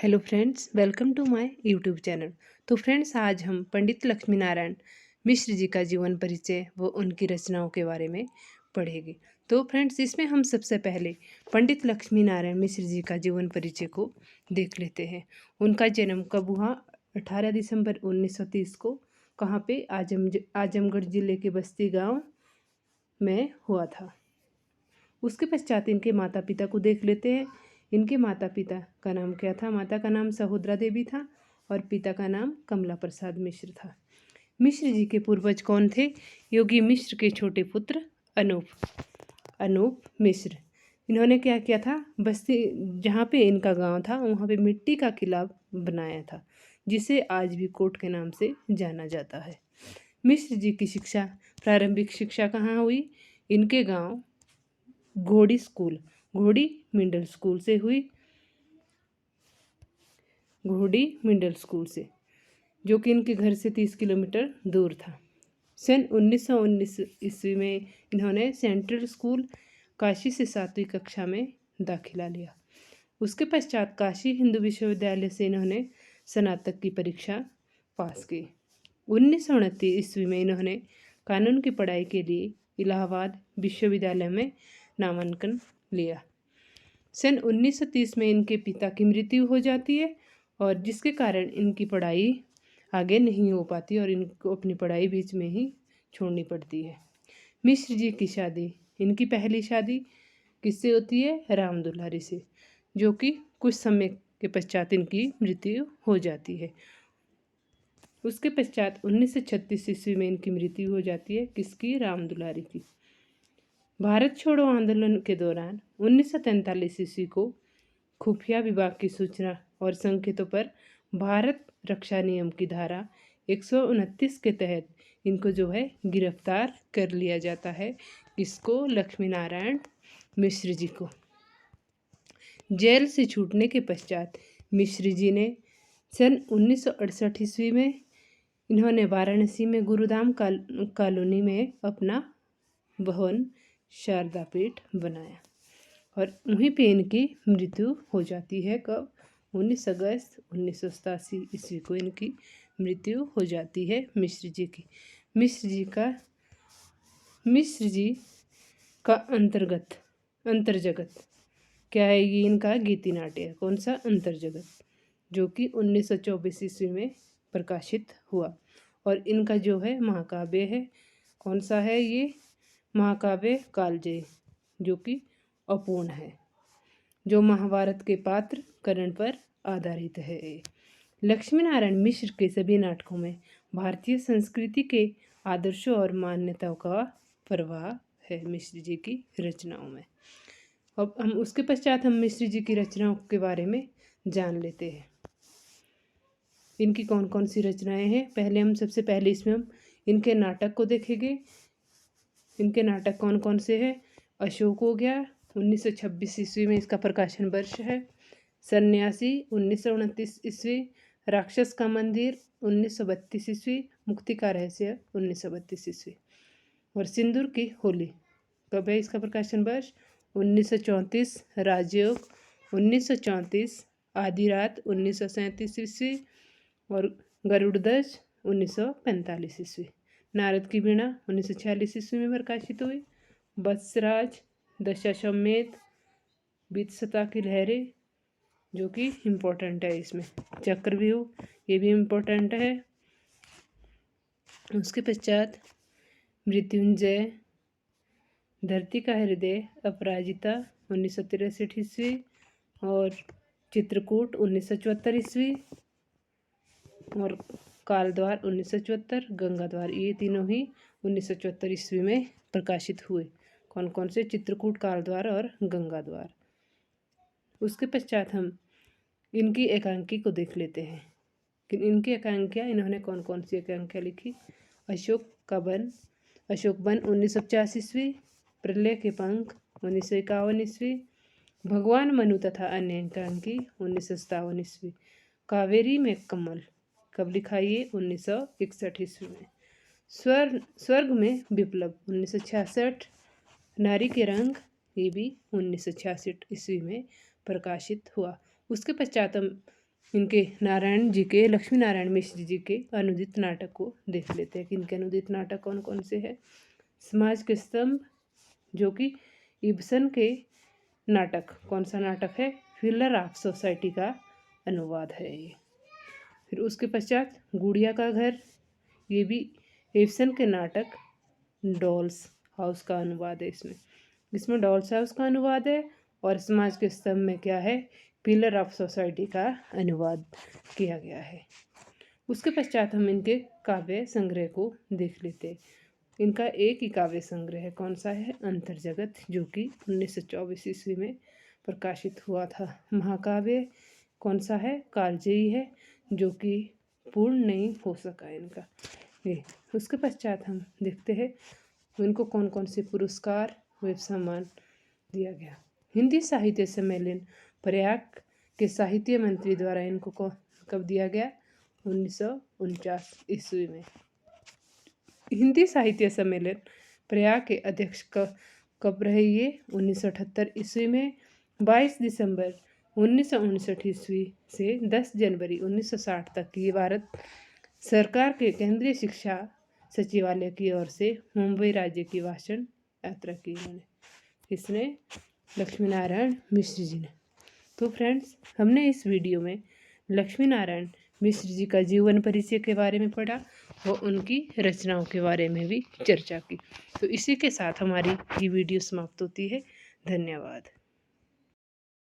Hello friends, welcome to my YouTube channel. तो friends, आज हम पंडित लक्ष्मी नारायण मिश्र जी का जीवन परिचय व उनकी रचनाओं के बारे में पढ़ेंगे। तो फ्रेंड्स, इसमें हम सबसे पहले पंडित लक्ष्मी नारायण मिश्र जी का जीवन परिचय को देख लेते हैं। उनका जन्म कब हुआ? 18 दिसंबर 1930 को कहाँ पे? आजमगढ़ जिले के बस्ती गाँव में हुआ था। उसके पश्चात इनके माता पिता को देख लेते हैं। इनके माता पिता का नाम क्या था? माता का नाम सहोदरा देवी था और पिता का नाम कमला प्रसाद मिश्र था। मिश्र जी के पूर्वज कौन थे? योगी मिश्र के छोटे पुत्र अनूप मिश्र। इन्होंने क्या किया था? बस्ती जहाँ पे इनका गांव था वहाँ पे मिट्टी का किला बनाया था, जिसे आज भी कोट के नाम से जाना जाता है। मिश्र जी की शिक्षा, प्रारंभिक शिक्षा कहाँ हुई? इनके गांव घोड़ी मिडिल स्कूल से, जो कि इनके घर से 30 किलोमीटर दूर था। सन 1919 ईस्वी में इन्होंने सेंट्रल स्कूल काशी से 7वीं कक्षा में दाखिला लिया। उसके पश्चात काशी हिंदू विश्वविद्यालय से इन्होंने स्नातक की परीक्षा पास की। 1929 ईस्वी में इन्होंने कानून की पढ़ाई के लिए इलाहाबाद विश्वविद्यालय में नामांकन लिया। सन 1930 में इनके पिता की मृत्यु हो जाती है और जिसके कारण इनकी पढ़ाई आगे नहीं हो पाती और इनको अपनी पढ़ाई बीच में ही छोड़नी पड़ती है। मिश्र जी की शादी, इनकी पहली शादी किससे होती है? राम दुलारी से, जो कि कुछ समय के पश्चात इनकी मृत्यु हो जाती है। उसके पश्चात 1936 ईस्वी में इनकी मृत्यु हो जाती है। किसकी? राम दुलारी की। भारत छोड़ो आंदोलन के दौरान 1943 ईस्वी को खुफिया विभाग की सूचना और संकेतों पर भारत रक्षा नियम की धारा 129 के तहत इनको जो है गिरफ्तार कर लिया जाता है। किसको? लक्ष्मी नारायण मिश्र जी को। जेल से छूटने के पश्चात मिश्र जी ने सन 1968 ईस्वी में इन्होंने वाराणसी में गुरुधाम कॉलोनी में अपना भवन शारदा पीठ बनाया और वहीं पे इनकी मृत्यु हो जाती है। कब? 19 अगस्त 1987 ईस्वी को इनकी मृत्यु हो जाती है मिश्र जी की। मिश्र जी का अंतर्जगत क्या है? ये इनका गीति नाट्य है। कौन सा? अंतर्जगत, जो कि 1924 ईस्वी में प्रकाशित हुआ। और इनका जो है महाकाव्य है, कौन सा है ये? महाकाव्य कालजयी, जो कि अपूर्ण है, जो महाभारत के पात्र कर्ण पर आधारित है। लक्ष्मी नारायण मिश्र के सभी नाटकों में भारतीय संस्कृति के आदर्शों और मान्यताओं का प्रवाह है मिश्र जी की रचनाओं में। अब हम उसके पश्चात हम मिश्र जी की रचनाओं के बारे में जान लेते हैं। इनकी कौन कौन सी रचनाएं हैं? सबसे पहले इसमें हम इनके नाटक को देखेंगे। इनके नाटक कौन कौन से हैं? अशोक हो गया, 1926 ईस्वी में इसका प्रकाशन वर्ष है। सन्यासी 1929 ईस्वी, राक्षस का मंदिर 1932 ईस्वी, मुक्ति का रहस्य 1932 ईस्वी और सिंदूर की होली कब है इसका प्रकाशन वर्ष? 1934, राजयोग 1934, आधी रात 1937 ईस्वी और गरुड़ध्वज 1945 ईस्वी। नारद की वीणा 1946 ईस्वी में प्रकाशित हुई। वत्सराज, दशाश्वमेध, वित्सता की लहरें, जो कि इम्पोर्टेंट है इसमें। चक्रव्यूह, ये भी इम्पोर्टेंट है। उसके पश्चात मृत्युंजय, धरती का हृदय, अपराजिता 1963 ईस्वी और चित्रकूट 1974 ईस्वी और कालद्वार 1974, गंगाद्वार, ये तीनों ही 1974 ईस्वी में प्रकाशित हुए। कौन कौन से? चित्रकूट, कालद्वार और गंगाद्वार। उसके पश्चात हम इनकी एकांकी को देख लेते हैं कि इनकी एकांकियाँ, इन्होंने कौन कौन सी एकांकियाँ लिखी। अशोक वन 1950 ईस्वी, प्रलय के पंख 1951 ईस्वी, भगवान मनु तथा अन्य एकांकी 1957 ईस्वी, कावेरी में कमल कब लिखा? ये 1961 ईस्वी में। स्वर्ग में विप्लव 1966, नारी के रंग, ये भी 1966 ईस्वी में प्रकाशित हुआ। उसके पश्चात हम इनके नारायण जी के, लक्ष्मी नारायण मिश्र जी के अनुदित नाटक को देख लेते हैं कि इनके अनुदित नाटक कौन कौन से हैं। समाज के स्तंभ, जो कि इब्सन के नाटक, कौन सा नाटक है, फिलर ऑफ सोसाइटी का अनुवाद है ये। फिर उसके पश्चात गुड़िया का घर, ये भी इब्सन के नाटक डॉल्स हाउस का अनुवाद है। इसमें डॉल्स हाउस का अनुवाद है और समाज के स्तंभ में क्या है, पिलर ऑफ सोसाइटी का अनुवाद किया गया है। उसके पश्चात हम इनके काव्य संग्रह को देख लेते हैं। इनका एक ही काव्य संग्रह है, कौन सा है, अंतर्जगत, जो कि 1924 ईस्वी में प्रकाशित हुआ था। महाकाव्य कौन सा है, कालजयी है, जो कि पूर्ण नहीं हो सका इनका ये। उसके पश्चात हम देखते हैं इनको कौन कौन से पुरस्कार व सम्मान दिया गया। हिंदी साहित्य सम्मेलन प्रयाग के साहित्य मंत्री द्वारा इनको कब दिया गया, 1949 ईस्वी में। हिंदी साहित्य सम्मेलन प्रयाग के अध्यक्ष कब रहे ये, 1978 ईस्वी में। 22 दिसंबर 1959 ईस्वी से 10 जनवरी 1960 तक ये भारत सरकार के केंद्रीय शिक्षा सचिवालय की ओर से मुंबई राज्य की भाषण यात्रा की इन्होंने, इसने लक्ष्मी नारायण मिश्र जी ने। तो फ्रेंड्स, हमने इस वीडियो में लक्ष्मी नारायण मिश्र जी का जीवन परिचय के बारे में पढ़ा व उनकी रचनाओं के बारे में भी चर्चा की। तो इसी के साथ हमारी ये वीडियो समाप्त होती है। धन्यवाद।